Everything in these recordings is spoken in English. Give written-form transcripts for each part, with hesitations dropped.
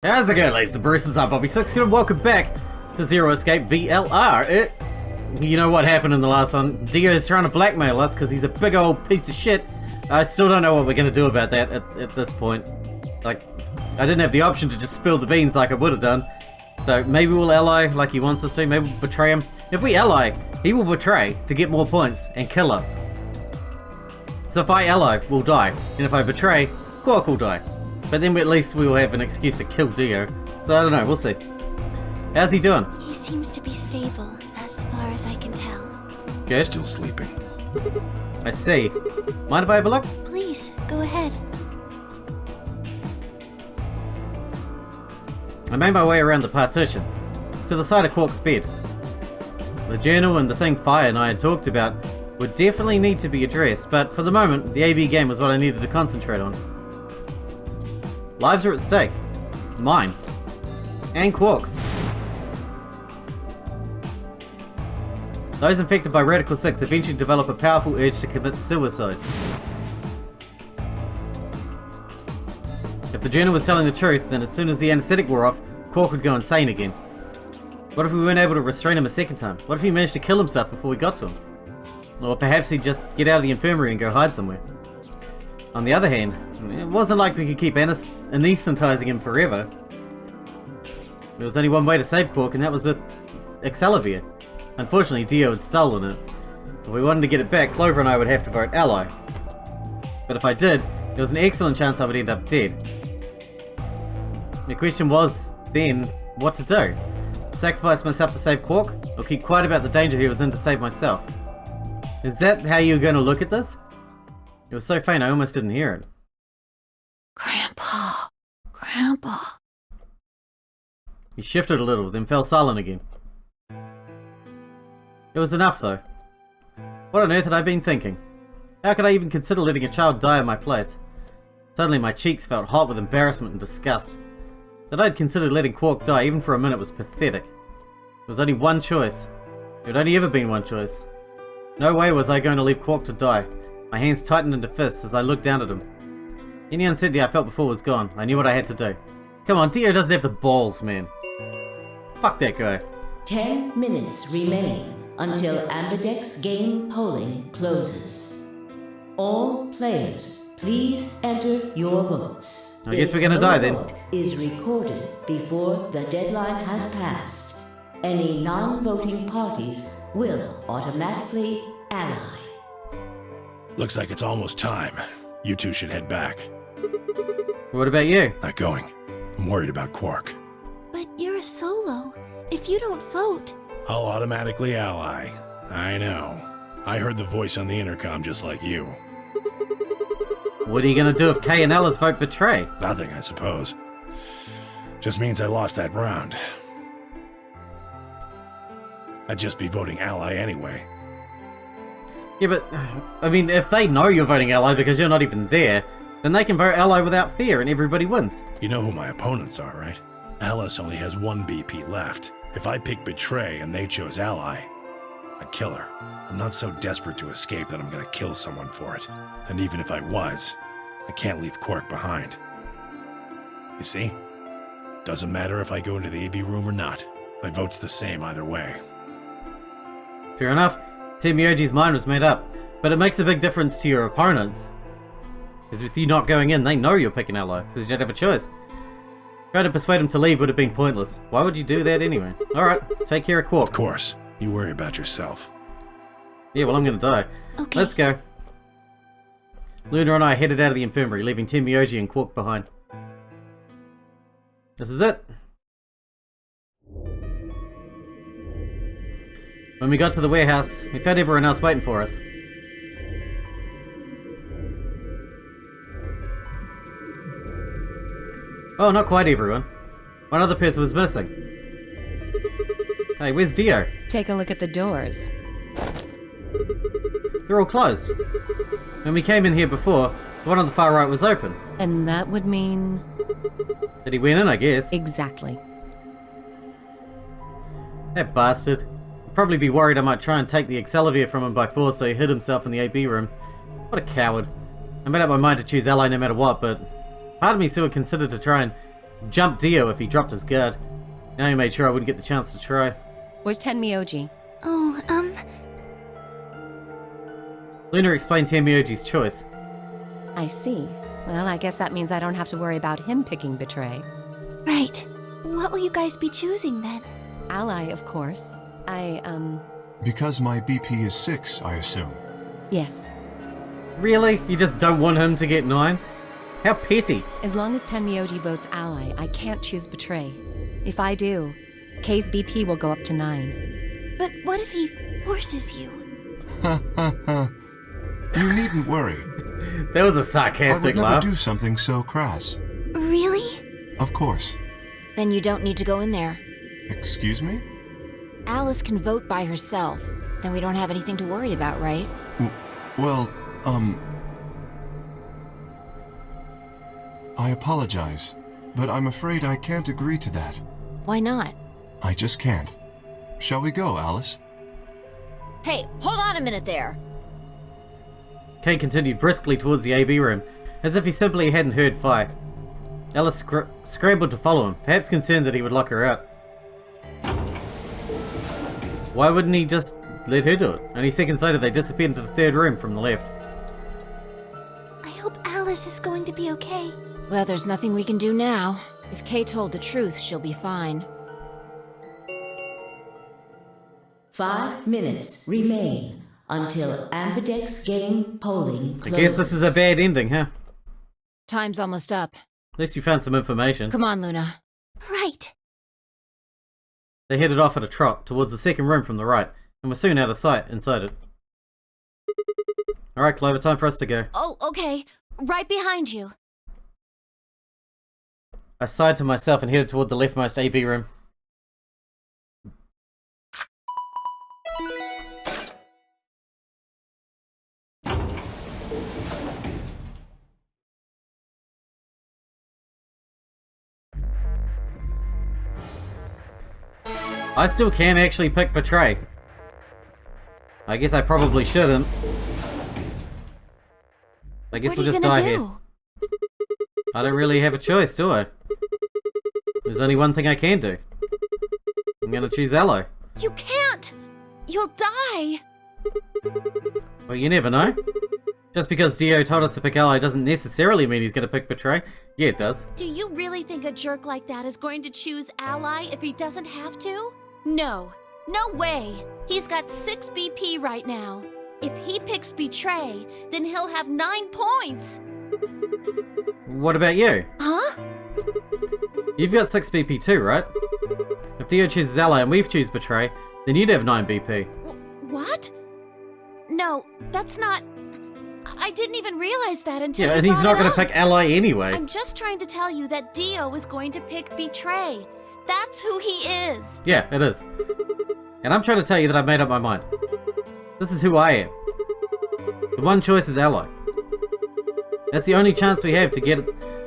How's it going, ladies and Bruces? I'm Bobby Sixkilla and welcome back to Zero Escape VLR. You know what happened in the last one? Dio's trying to blackmail us because he's a big old piece of shit. I still don't know what we're going to do about that at this point. Like, I didn't have the option to just spill the beans like I would have done. So maybe we'll ally like he wants us to. Maybe we'll betray him. If we ally, he will betray to get more points and kill us. So if I ally, we'll die. And if I betray, Quark will die. But then at least we will have an excuse to kill Dio. So I don't know, we'll see. How's he doing? He seems to be stable, as far as I can tell. Good. Still sleeping. I see. Mind if I have a look? Please, go ahead. I made my way around the partition, to the side of Quark's bed. The journal and the thing Fire and I had talked about would definitely need to be addressed, but for the moment, the AB game was what I needed to concentrate on. Lives are at stake. Mine. And Quark's. Those infected by Radical 6 eventually develop a powerful urge to commit suicide. If the journal was telling the truth, then as soon as the anesthetic wore off, Quark would go insane again. What if we weren't able to restrain him a second time? What if he managed to kill himself before we got to him? Or perhaps he'd just get out of the infirmary and go hide somewhere. On the other hand, it wasn't like we could keep anesthetizing him forever. There was only one way to save Quark, and that was with Excelavir. Unfortunately, Dio had stolen it. If we wanted to get it back, Clover and I would have to vote ally. But if I did, there was an excellent chance I would end up dead. The question was, then, what to do? Sacrifice myself to save Quark, or keep quiet about the danger he was in to save myself? Is that how you're going to look at this? It was so faint I almost didn't hear it. Grandpa. Grandpa. He shifted a little, then fell silent again. It was enough, though. What on earth had I been thinking? How could I even consider letting a child die in my place? Suddenly my cheeks felt hot with embarrassment and disgust. That I'd considered letting Quark die even for a minute was pathetic. There was only one choice. There had only ever been one choice. No way was I going to leave Quark to die. My hands tightened into fists as I looked down at him. Any uncertainty I felt before was gone. I knew what I had to do. Come on, Dio doesn't have the balls, man. Fuck that guy. 10 minutes remain until Ambidex game polling closes. All players, please enter your votes. I guess we're gonna die then. Vote is recorded before the deadline has passed. Any non-voting parties will automatically ally. Looks like it's almost time. You two should head back. What about you? Not going. I'm worried about Quark. But you're a solo. If you don't vote... I'll automatically ally. I know. I heard the voice on the intercom just like you. What are you gonna do if Kay and Ella's vote betray? Nothing, I suppose. Just means I lost that round. I'd just be voting ally anyway. Yeah, but, I mean, if they know you're voting ally because you're not even there, then they can vote ally without fear and everybody wins. You know who my opponents are, right? Alice only has one BP left. If I pick betray and they chose ally, I'd kill her. I'm not so desperate to escape that I'm gonna kill someone for it. And even if I was, I can't leave Quark behind. You see? Doesn't matter if I go into the AB room or not. My vote's the same either way. Fair enough. Team Yoji's mind was made up, but it makes a big difference to your opponents. Because with you not going in, they know you're picking ally, because you don't have a choice. Trying to persuade him to leave would have been pointless. Why would you do that anyway? Alright, take care of Quark. Of course. You worry about yourself. Yeah, well, I'm gonna die. Okay. Let's go. Luna and I headed out of the infirmary, leaving Team Yoji and Quark behind. This is it. When we got to the warehouse, we found everyone else waiting for us. Oh, not quite everyone. One other person was missing. Hey, where's Dio? Take a look at the doors. They're all closed. When we came in here before, the one on the far right was open. And that would mean... That he went in, I guess. Exactly. That bastard. He'd probably be worried I might try and take the Excelavir from him by force, so he hid himself in the AB room. What a coward. I made up my mind to choose ally no matter what, but part of me still considered to try and jumped Dio if he dropped his guard. Now he made sure I wouldn't get the chance to try. Where's Tenmyoji? Oh, Luna explained Tenmyoji's choice. I see. Well, I guess that means I don't have to worry about him picking Betray. right. What will you guys be choosing then? Ally, of course. Because my BP is 6, I assume. Yes. Really? You just don't want him to get 9? How petty. As long as Tenmyoji votes Ally, I can't choose Betray. If I do, K's BP will go up to 9. But what if he forces you? Ha ha ha. You needn't worry. That was a I sarcastic would never laugh. do something so crass. Really? Of course. Then you don't need to go in there. Excuse me? Alice can vote by herself. Then we don't have anything to worry about, right? Well, I apologize, but I'm afraid I can't agree to that. Why not? I just can't. Shall we go, Alice? Hey, hold on a minute there. Kay continued briskly towards the AB room, as if he simply hadn't heard Phi. Alice scrambled to follow him, perhaps concerned that he would lock her out. Why wouldn't he just let her do it? Only seconds later they disappeared into the third room from the left. I hope Alice is going to be okay. Well, there's nothing we can do now. If Kay told the truth, she'll be fine. 5 minutes remain until Ambidex game polling I closes. guess this is a bad ending, huh? Time's almost up. At least you found some information. Come on, Luna. Right. They headed off at a trot towards the second room from the right, and were soon out of sight inside it. Alright, Clover, time for us to go. Oh, okay. Right behind you. I sighed to myself and headed toward the leftmost AB room. I still can actually pick Betray. I guess I probably shouldn't. I guess What we'll are you just gonna die do? here. I don't really have a choice, do I? There's only one thing I can do. I'm gonna choose Aloe. You can't! You'll die! Well, you never know. Just because Dio told us to pick Aloe doesn't necessarily mean he's gonna pick Betray. Yeah, it does. Do you really think a jerk like that is going to choose Ally if he doesn't have to? No. No way! He's got 6 BP right now. If he picks Betray, then he'll have 9 points! What about you? Huh? You've got 6 BP too, right? If Dio chooses Aloe and we choose Betray, then you'd have 9 BP. What? No, that's not... I didn't even realize that until Yeah, you and he's brought not it gonna up. pick Ally anyway. I'm just trying to tell you that Dio is going to pick Betray. That's who he is. Yeah, it is. And I'm trying to tell you that I've made up my mind. This is who I am. The one choice is Aloe. That's the only chance we have to get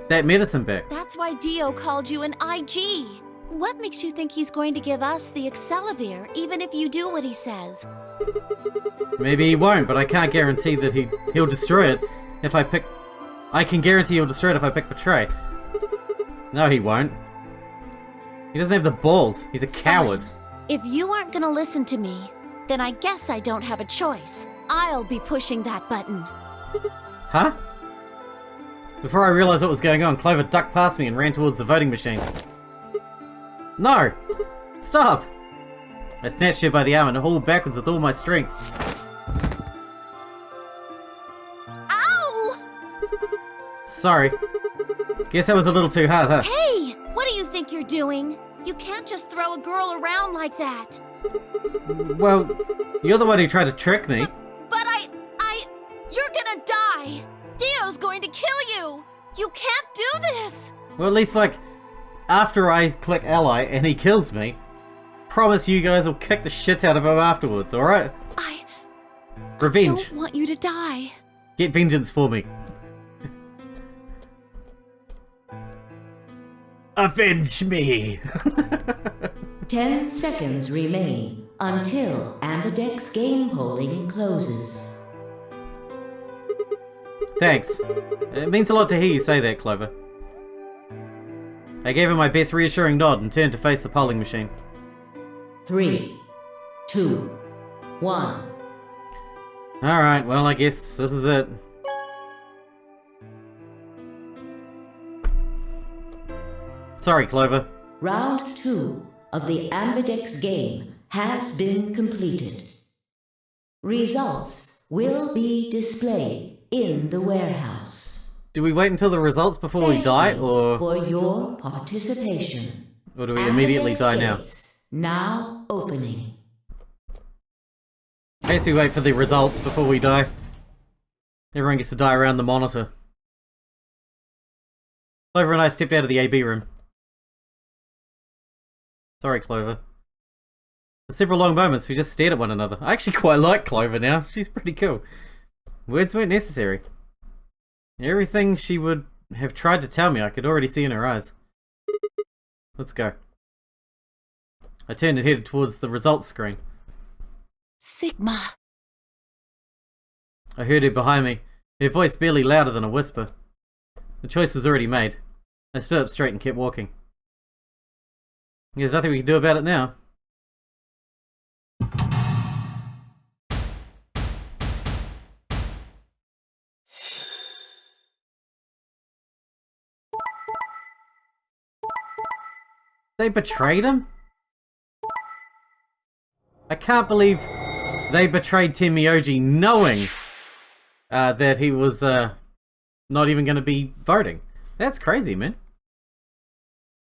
that medicine back. That's why Dio called you an IG. What makes you think he's going to give us the Excelavir, even if you do what he says? Maybe he won't, but I can't guarantee that he'll destroy it if I pick... I can guarantee he'll destroy it if I pick Betray. No, he won't. He doesn't have the balls. He's a coward. Fine. If you aren't gonna listen to me, then I guess I don't have a choice. I'll be pushing that button. Huh? Before I realized what was going on, Clover ducked past me and ran towards the voting machine. No! Stop! I snatched her by the arm and hauled backwards with all my strength. Ow! Sorry. Guess that was a little too hard, huh? Hey! What do you think you're doing? You can't just throw a girl around like that. Well, you're the one who tried to trick me. But you're gonna die! Dio's going to kill you! You can't do this! Well, at least, like, after I click Ally and he kills me, promise you guys will kick the shit out of him afterwards, alright? I Revenge. don't want you to die. Get vengeance for me. Avenge me! 10 seconds remain until Ambidex game polling closes. Thanks. It means a lot to hear you say that, Clover. I gave her my best reassuring nod and turned to face the polling machine. 3, 2, 1. Alright, well, I guess this is it. Sorry, Clover. Round 2 of the Ambidex game has been completed. Results will be displayed in the warehouse. Do we wait until the results before we die, or for your participation. do we immediately die now? Gates now opening. I guess we wait for the results before we die. Everyone gets to die around the monitor. Clover and I stepped out of the AB room. Sorry, Clover. For several long moments, we just stared at one another. I actually quite like Clover now. She's pretty cool. Words weren't necessary. Everything she would have tried to tell me, I could already see in her eyes. Let's go. I turned and headed towards the results screen. Sigma. I heard her behind me, her voice barely louder than a whisper. The choice was already made. I stood up straight and kept walking. There's nothing we can do about it now. They betrayed him? I can't believe they betrayed Temioji knowing that he was not even going to be voting. That's crazy, man.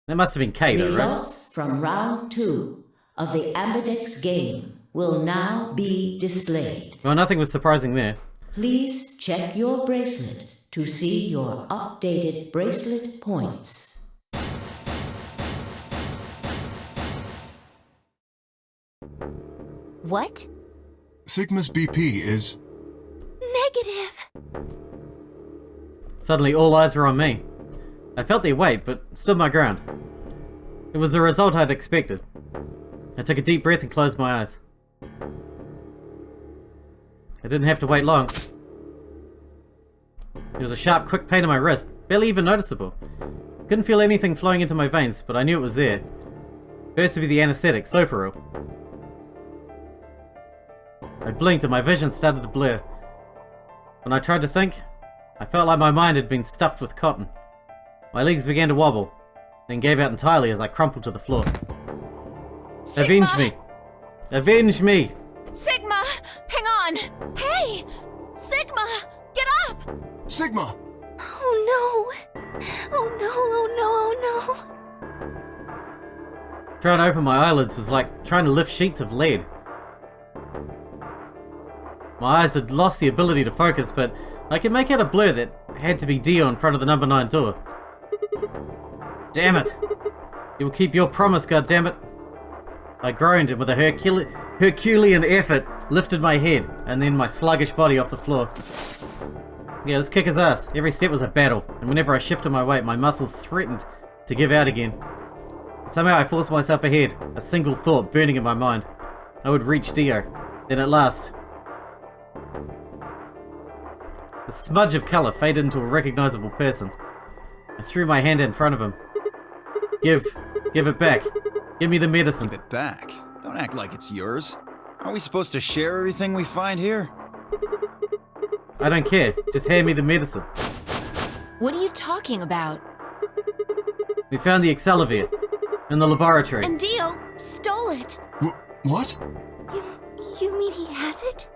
That must have been Kato, right? Results from round 2 of the Ambidex game will now be displayed. Well, nothing was surprising there. Please check your bracelet to see your updated bracelet points. What? Sigma's BP is... Negative. Suddenly, all eyes were on me. I felt their weight, but stood my ground. It was the result I'd expected. I took a deep breath and closed my eyes. I didn't have to wait long. There was a sharp, quick pain in my wrist, barely even noticeable. Couldn't feel anything flowing into my veins, but I knew it was there. First to be the anesthetic, Soparil. I blinked and my vision started to blur. When I tried to think, I felt like my mind had been stuffed with cotton. My legs began to wobble, then gave out entirely as I crumpled to the floor. Sigma! Avenge me! Avenge me! Sigma! Hang on! Hey! Sigma! Get up! Sigma! Oh no! Oh no, oh no, oh no! Trying to open my eyelids was like trying to lift sheets of lead. My eyes had lost the ability to focus, but I could make out a blur that had to be Dio in front of the number 9 door. Damn it! You will keep your promise, goddammit! I groaned and with a Herculean effort lifted my head and then my sluggish body off the floor. Yeah, this kicker's ass. Every step was a battle, and whenever I shifted my weight, my muscles threatened to give out again. Somehow I forced myself ahead, a single thought burning in my mind. I would reach Dio. Then at last... The smudge of colour faded into a recognizable person. I threw my hand in front of him. Give it back. Give me the medicine. Give it back. Don't act like it's yours. Aren't we supposed to share everything we find here? I don't care. Just hand me the medicine. What are you talking about? We found the Excelavir in the laboratory. And Dio stole it. What? You mean he has it?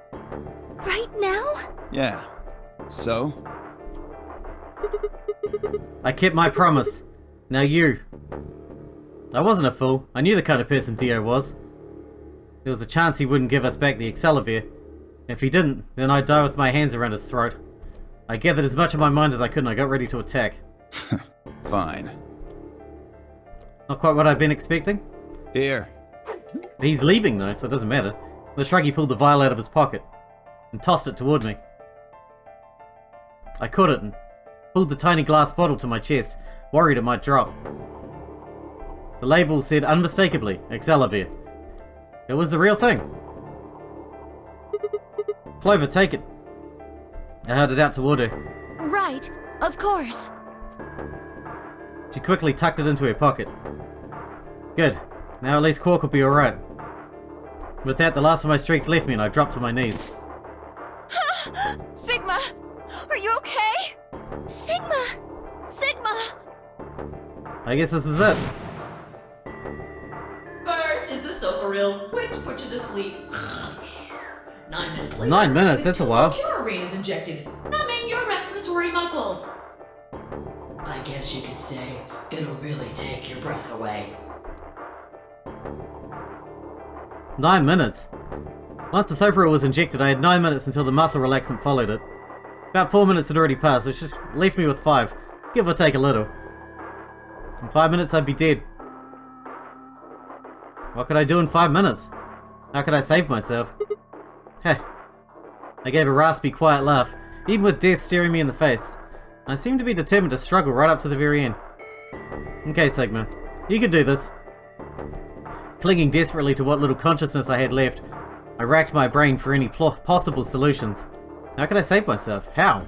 Right now? Yeah. So? I kept my promise. Now you. I wasn't a fool. I knew the kind of person Dio was. There was a chance he wouldn't give us back the Excelavir. If he didn't, then I'd die with my hands around his throat. I gathered as much of my mind as I could and I got ready to attack. Fine. Not quite what I'd been expecting. Here. He's leaving though, so it doesn't matter. With a shrug, he pulled the vial out of his pocket and tossed it toward me. I caught it and pulled the tiny glass bottle to my chest, worried it might drop. The label said unmistakably, Excelavir. It was the real thing. Clover, take it. I held it out toward her. Right, of course. She quickly tucked it into her pocket. Good. Now at least Quark will be alright. With that, the last of my strength left me and I dropped to my knees. Sigma! Are you okay? Sigma! Sigma! I guess this is it. First, is the sofa real? Let's put you to sleep. 9 minutes later. 9 minutes, that's a while. Curator is injected, numbing your respiratory muscles. I guess you could say it'll really take your breath away. 9 minutes. Once the Soparil was injected, I had 9 minutes until the muscle relaxant followed it. About 4 minutes had already passed, which just left me with 5, give or take a little. In 5 minutes, I'd be dead. What could I do in 5 minutes? How could I save myself? Heh. I gave a raspy, quiet laugh, even with death staring me in the face. I seemed to be determined to struggle right up to the very end. Okay, Sigma. You can do this. Clinging desperately to what little consciousness I had left, I racked my brain for any possible solutions. How could I save myself? How?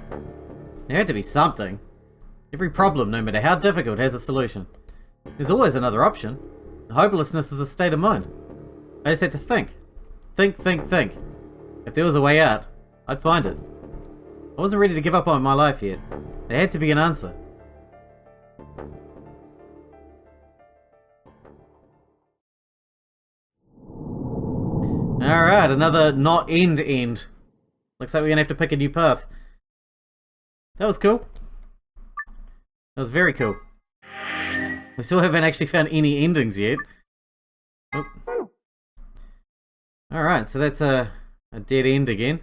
There had to be something. Every problem, no matter how difficult, has a solution. There's always another option. Hopelessness is a state of mind. I just had to think. Think. If there was a way out, I'd find it. I wasn't ready to give up on my life yet. There had to be an answer. Alright, another not end. Looks like we're gonna have to pick a new path. That was cool. That was very cool. We still haven't actually found any endings yet. Oh. Alright, so that's a dead end again.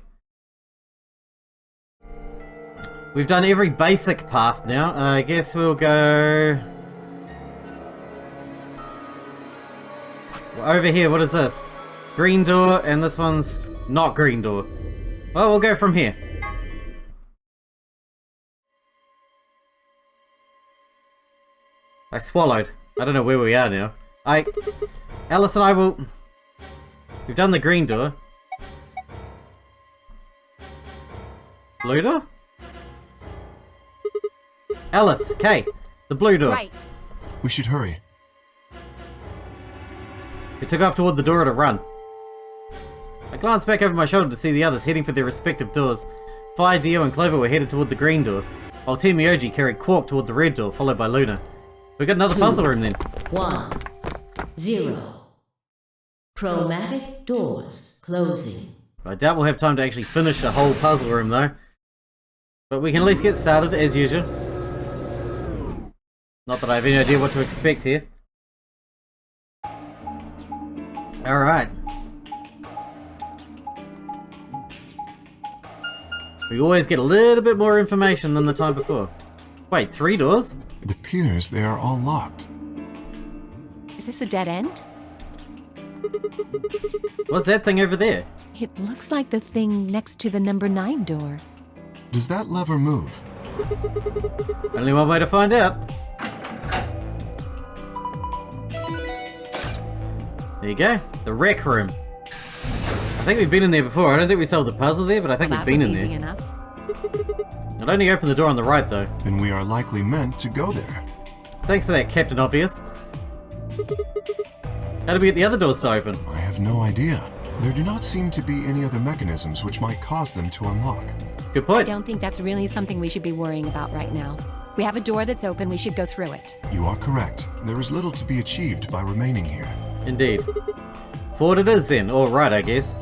We've done every basic path now. I guess we'll go... over here, what is this? Green door, and this one's not green door. Well, we'll go from here. I swallowed. I don't know where we are now. Alice and I will... We've done the green door. Blue door? Alice, Kay, the blue door. Right. We should hurry. We took off toward the door at a run. I glanced back over my shoulder to see the others heading for their respective doors. Fire, Dio, and Clover were headed toward the green door, while Team Myoji carried Quark toward the red door, followed by Luna. We got another puzzle room then. 1, 0. Chromatic doors closing. I doubt we'll have time to actually finish the whole puzzle room though. But we can at least get started as usual. Not that I have any idea what to expect here. Alright. We always get a little bit more information than the time before. Wait, 3 doors? It appears they are all locked. Is this a dead end? What's that thing over there? It looks like the thing next to the number 9 door. Does that lever move? Only one way to find out. There you go, the rec room. I think we've been in there before. I don't think we solved the puzzle there, but I think Well, we've been in that was there. easy enough. I'd only open the door on the right though. Then we are likely meant to go there. Thanks for that, Captain Obvious. How did we get the other doors to open? I have no idea. There do not seem to be any other mechanisms which might cause them to unlock. Good I point. don't think that's really something we should be worrying about right now. We have a door that's open, we should go through it. You are correct. There is little to be achieved by remaining here. Indeed. Forward it is then, or right I guess.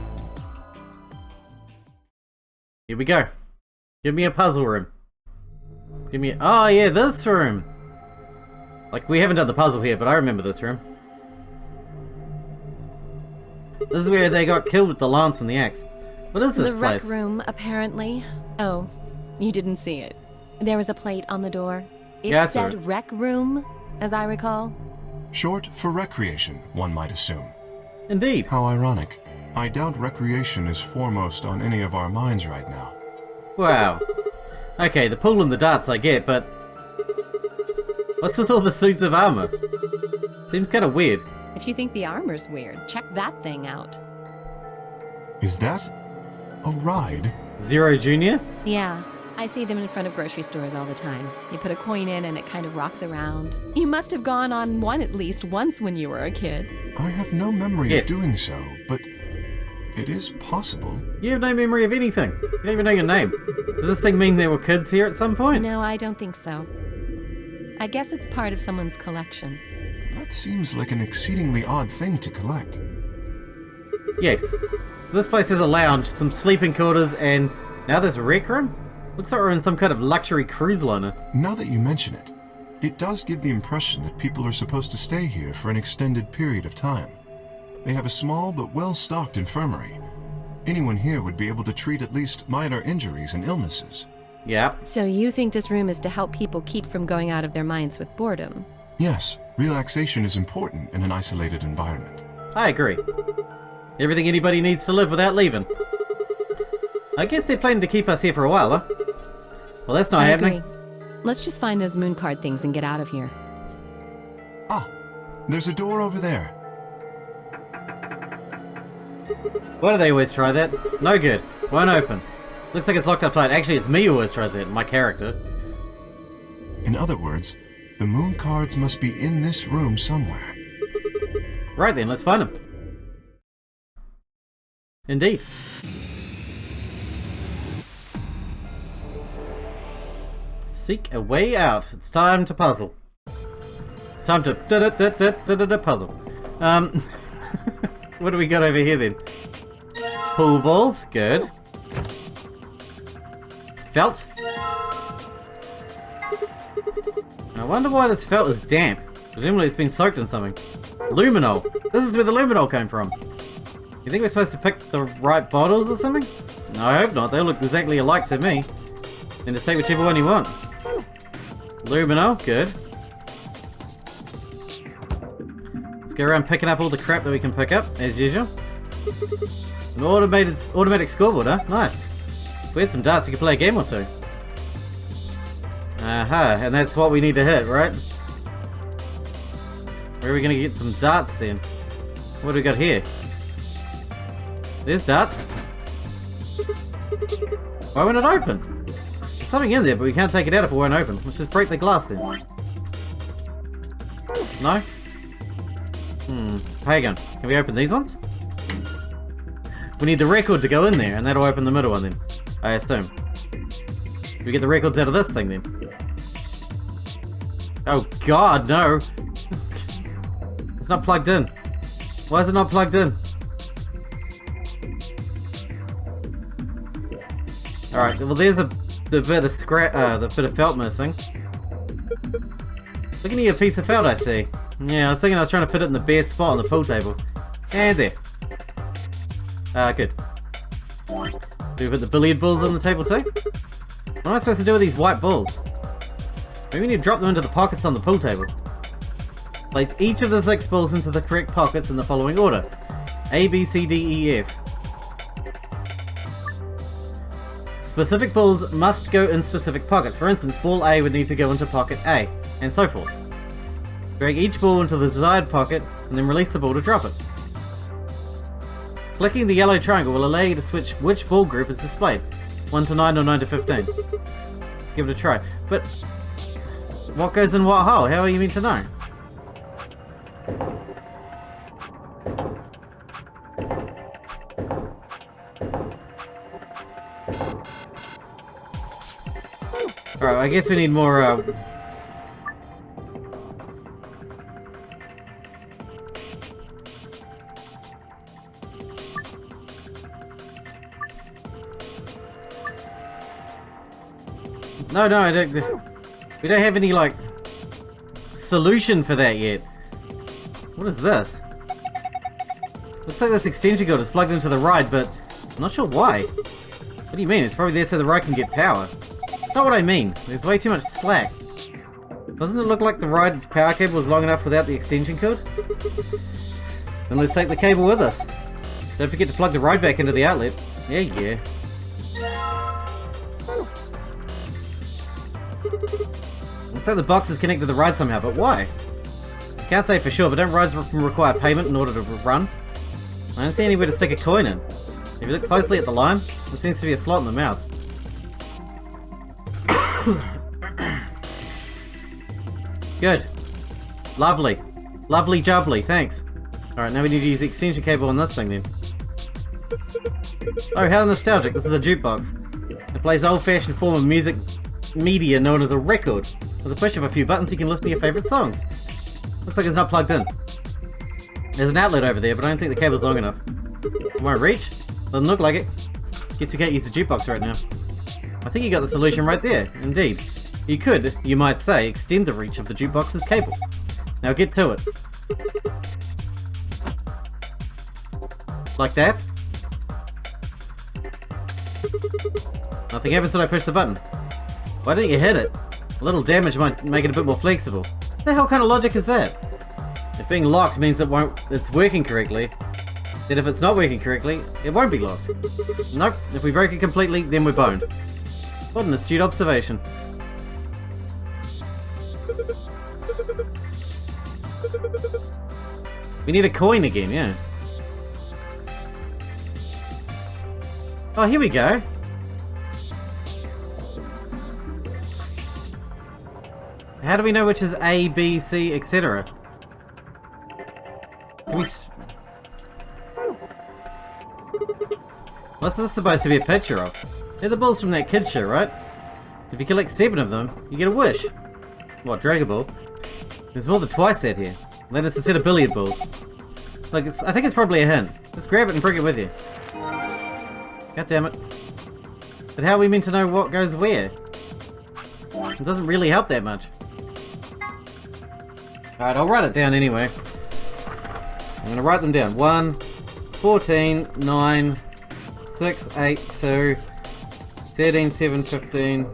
Here we go. Give me a puzzle room. Give me oh yeah, this room! Like, we haven't done the puzzle here, but I remember this room. This is where they got killed with the lance and the axe. What is this The place? rec room, apparently. Oh, you didn't see it. There was a plate on the door. It Yeah, I saw said it. rec room, as I recall. Short for recreation, one might assume. Indeed. How ironic. I doubt recreation is foremost on any of our minds right now. Wow. Okay, the pool and the darts I get, but... what's with all the suits of armor? Seems kind of weird. If you think the armor's weird, check that thing out. Is that a ride? Zero Junior? Yeah, I see them in front of grocery stores all the time. You put a coin in and it kind of rocks around. You must have gone on one at least once when you were a kid. I have no memory Yes. of doing so, but it is possible. You have no memory of anything. You don't even know your name. Does this thing mean there were kids here at some point? No, I don't think so. I guess it's part of someone's collection. That seems like an exceedingly odd thing to collect. Yes. So this place has a lounge, some sleeping quarters, and now there's a rec room? Looks like we're in some kind of luxury cruise liner. Now that you mention it, it does give the impression that people are supposed to stay here for an extended period of time. They have a small but well-stocked infirmary. Anyone here would be able to treat at least minor injuries and illnesses. Yeah. So you think this room is to help people keep from going out of their minds with boredom? Yes, relaxation is important in an isolated environment. I agree. Everything anybody needs to live without leaving. I guess they're planning to keep us here for a while, huh? Well, that's not I happening. agree. Let's just find those moon card things and get out of here. Ah, there's a door over there. Why do they always try that? No good. Won't open. Looks like it's locked up tight. Actually, it's me who always tries it, my character. In other words, the moon cards must be in this room somewhere. Right then, let's find them. Indeed. Seek a way out. It's time to puzzle. It's time to puzzle. What do we got over here then? Pool balls, good. Felt. I wonder why this felt is damp. Presumably it's been soaked in something. Luminol. This is where the luminol came from. You think we're supposed to pick the right bottles or something? No, I hope not. They look exactly alike to me. Then just take whichever one you want. Luminol, good. Let's go around picking up all the crap that we can pick up, as usual. An automatic scoreboard, huh? Nice. If we had some darts, we could play a game or two. Aha, and that's what we need to hit, right? Where are we gonna get some darts then? What do we got here? There's darts. Why won't it open? There's something in there, but we can't take it out if it won't open. Let's just break the glass then. No? Hang on. Can we open these ones? We need the record to go in there, and that'll open the middle one then. I assume. We get the records out of this thing then. Oh god, no! It's not plugged in. Why is it not plugged in? Alright, well there's the bit of scrap, the bit of felt missing. Looking at your piece of felt I see. Yeah, I was thinking I was trying to fit it in the bare spot on the pool table. And there. Good. Do we put the billiard balls on the table too? What am I supposed to do with these white balls? Maybe we need to drop them into the pockets on the pool table. Place each of the 6 balls into the correct pockets in the following order. A, B, C, D, E, F. Specific balls must go in specific pockets. For instance, ball A would need to go into pocket A, and so forth. Drag each ball into the desired pocket, and then release the ball to drop it. Clicking the yellow triangle will allow you to switch which ball group is displayed. 1 to 9 or 9 to 15. Let's give it a try. But what goes in what hole? How are you meant to know? Alright, I guess we need more, No, I don't. We don't have any, like, solution for that yet. What is this? Looks like this extension cord is plugged into the ride, but I'm not sure why. What do you mean? It's probably there so the ride can get power. That's not what I mean. There's way too much slack. Doesn't it look like the ride's power cable is long enough without the extension cord? Then let's take the cable with us. Don't forget to plug the ride back into the outlet. Yeah. Looks like the box is connected to the ride somehow, but why? Can't say for sure, but don't rides require payment in order to run? I don't see anywhere to stick a coin in. If you look closely at the line, there seems to be a slot in the mouth. Good. Lovely. Lovely jubbly, thanks. Alright, now we need to use the extension cable on this thing then. Oh, how nostalgic. This is a jukebox. It plays old-fashioned form of music media known as a record. With a push of a few buttons you can listen to your favourite songs. Looks like it's not plugged in. There's an outlet over there, but I don't think the cable's long enough. Won't reach? Doesn't look like it. Guess we can't use the jukebox right now. I think you got the solution right there. Indeed. You could, you might say, extend the reach of the jukebox's cable. Now get to it. Like that. Nothing happens when I push the button. Why don't you hit it? A little damage might make it a bit more flexible. What the hell kind of logic is that? If being locked means it's working correctly, then if it's not working correctly, it won't be locked. Nope, if we break it completely, then we're boned. What an astute observation. We need a coin again, yeah. Oh, here we go. How do we know which is A, B, C, etc.? Can we What's this supposed to be a picture of? They're the balls from that kid show, right? If you collect 7 of them, you get a wish. What, Dragon Ball? There's more than twice that here. Then it's a set of billiard balls. Like, I think it's probably a hint. Just grab it and bring it with you. God damn it. But how are we meant to know what goes where? It doesn't really help that much. Alright, I'll write it down anyway. I'm gonna write them down. 1, 14, 9, 6, 8, 2, 13, 7, 15,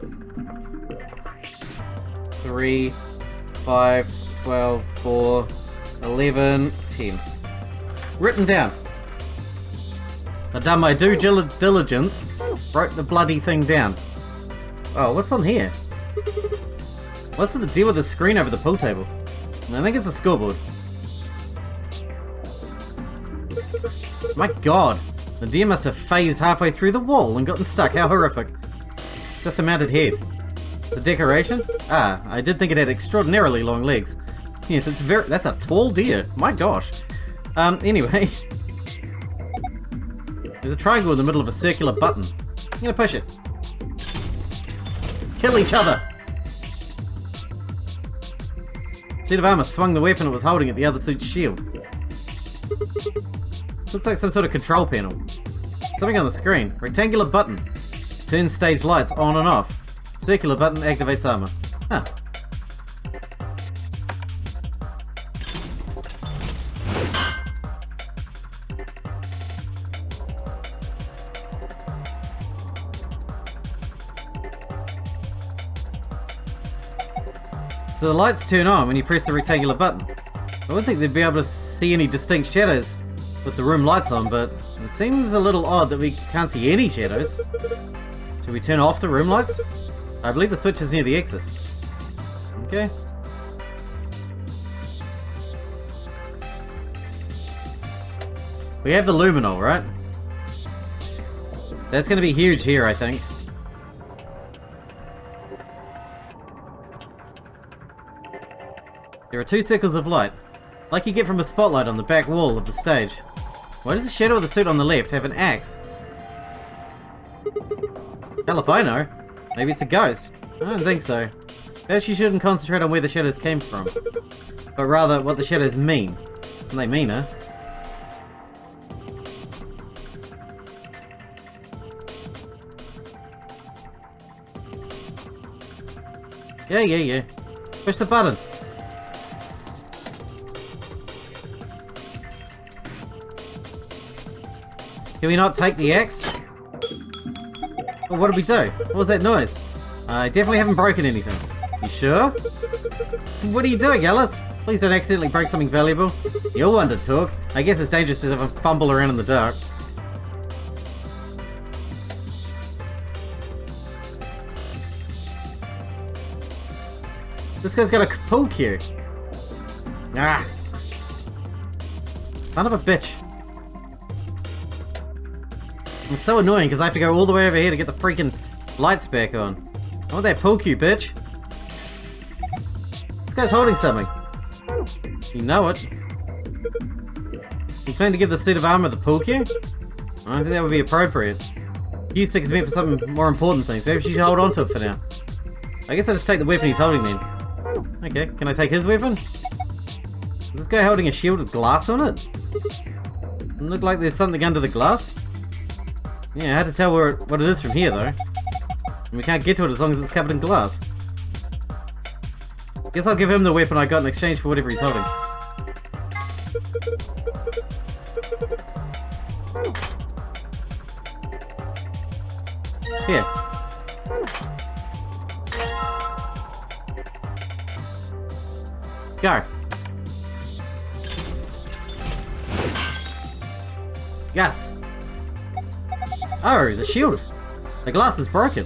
3, 5, 12, 4, 11, 10. Written down. I've done my due diligence. Wrote the bloody thing down. Oh, what's on here? What's the deal with the screen over the pool table? I think it's a scoreboard. My god! The deer must have phased halfway through the wall and gotten stuck. How horrific. It's just a mounted head. It's a decoration? Ah, I did think it had extraordinarily long legs. Yes, that's a tall deer. My gosh. Anyway. There's a triangle in the middle of a circular button. I'm gonna push it. Kill each other! Suit of armor swung the weapon it was holding at the other suit's shield. This looks like some sort of control panel. Something on the screen. Rectangular button. Turn stage lights on and off. Circular button activates armor. Huh. So the lights turn on when you press the rectangular button. I wouldn't think they'd be able to see any distinct shadows with the room lights on, but it seems a little odd that we can't see any shadows. Should we turn off the room lights? I believe the switch is near the exit. Okay. We have the luminol, right? That's going to be huge here, I think. There are 2 circles of light, like you get from a spotlight on the back wall of the stage. Why does the shadow of the suit on the left have an axe? Hell if I know. Maybe it's a ghost. I don't think so. Perhaps you shouldn't concentrate on where the shadows came from, but rather what the shadows mean. What they mean, huh? Yeah. Push the button. Can we not take the axe? Well, what did we do? What was that noise? I definitely haven't broken anything. You sure? What are you doing, Alice? Please don't accidentally break something valuable. You're one to talk. I guess it's dangerous to fumble around in the dark. This guy's got a pool cue. Ah! Son of a bitch. It's so annoying because I have to go all the way over here to get the freaking lights back on. I want that pull cue, bitch. This guy's holding something. You know it. You plan to give the suit of armor the pull cue? I don't think that would be appropriate. Q stick is meant for something more important things. Maybe she should hold on to it for now. I guess I'll just take the weapon he's holding then. Okay, can I take his weapon? Is this guy holding a shield with glass on it? Doesn't look like there's something under the glass. Yeah, I had to tell what it is from here though. And we can't get to it as long as it's covered in glass. Guess I'll give him the weapon I got in exchange for whatever he's holding. Here. Go. Yes. Oh, the shield. The glass is broken.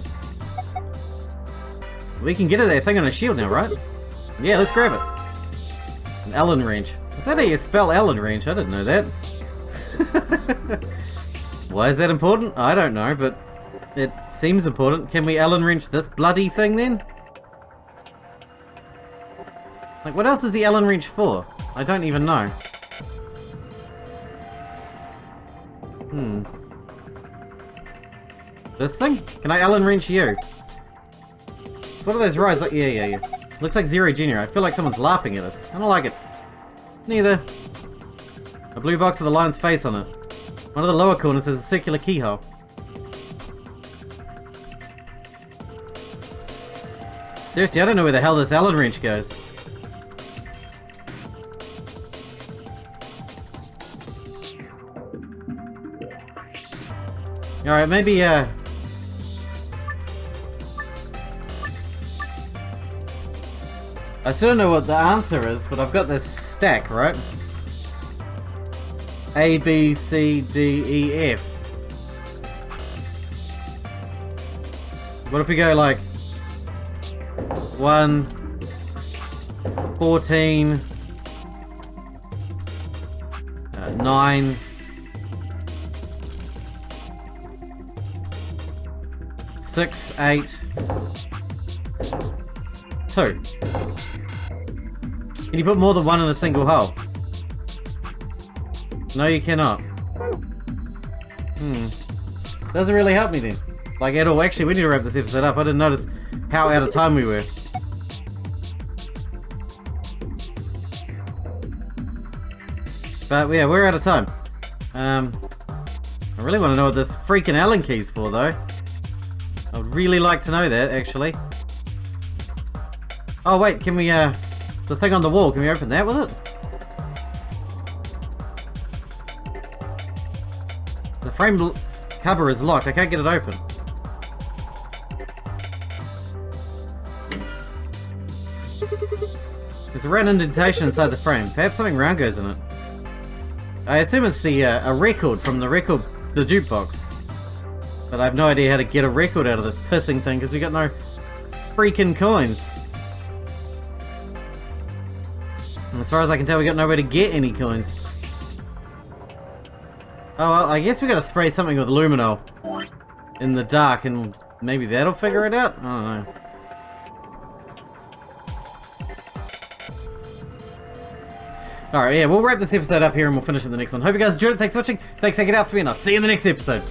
We can get at that thing on a shield now, right? Yeah, let's grab it. An Allen wrench. Is that how you spell Allen wrench? I didn't know that. Why is that important? I don't know, but it seems important. Can we Allen wrench this bloody thing then? Like, what else is the Allen wrench for? I don't even know. This thing? Can I Allen wrench you? It's one of those rides like, yeah. Looks like Zero Junior. I feel like someone's laughing at us. I don't like it. Neither. A blue box with a lion's face on it. One of the lower corners has a circular keyhole. Seriously, I don't know where the hell this Allen wrench goes. Alright, maybe, I still don't know what the answer is, but I've got this stack, right? A, B, C, D, E, F. What if we go like 1, 14, 9, 6, 8, 2. Can you put more than one in a single hole? No, you cannot. Doesn't really help me then. Like at all. Actually, we need to wrap this episode up. I didn't notice how out of time we were. But yeah, we're out of time. I really want to know what this freaking Allen key's for though. I would really like to know that, actually. Oh wait, can we, the thing on the wall, can we open that with it? The frame cover is locked, I can't get it open. There's a round indentation inside the frame. Perhaps something round goes in it. I assume it's the, a record from the jukebox. But I have no idea how to get a record out of this pissing thing because we got no freaking coins. And as far as I can tell, we got nowhere to get any coins. Oh well, I guess we gotta spray something with luminol in the dark and maybe that'll figure it out? I don't know. Alright, yeah, we'll wrap this episode up here and we'll finish in the next one. Hope you guys enjoyed it. Thanks for watching. Thanks for hanging out for me and I'll see you in the next episode.